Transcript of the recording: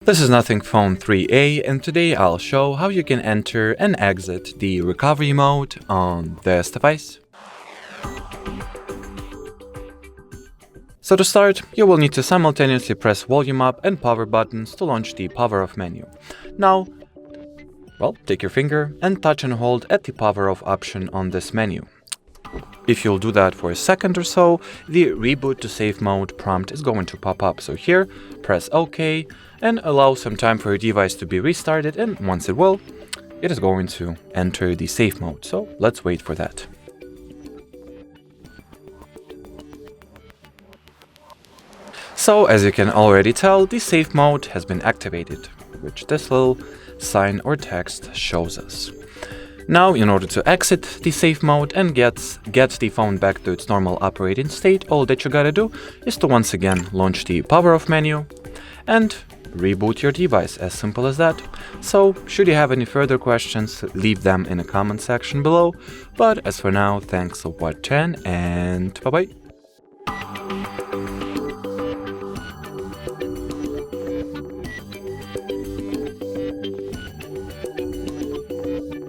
This is Nothing Phone 3A, and today I'll show how you can enter and exit the recovery mode on this device. So to start, you will need to simultaneously press volume up and power buttons to launch the power off menu. Now, take your finger and touch and hold at the power off option on this menu. If you'll do that for a second or so, the reboot to safe mode prompt is going to pop up. So here, press OK and allow some time for your device to be restarted, and once it will, it is going to enter the safe mode. So let's wait for that. So as you can already tell, the safe mode has been activated, which this little sign or text shows us. Now, in order to exit the safe mode and get the phone back to its normal operating state, all that you gotta do is to once again launch the power off menu and reboot your device, as simple as that. So, should you have any further questions, leave them in the comment section below. But as for now, thanks for watching and bye bye.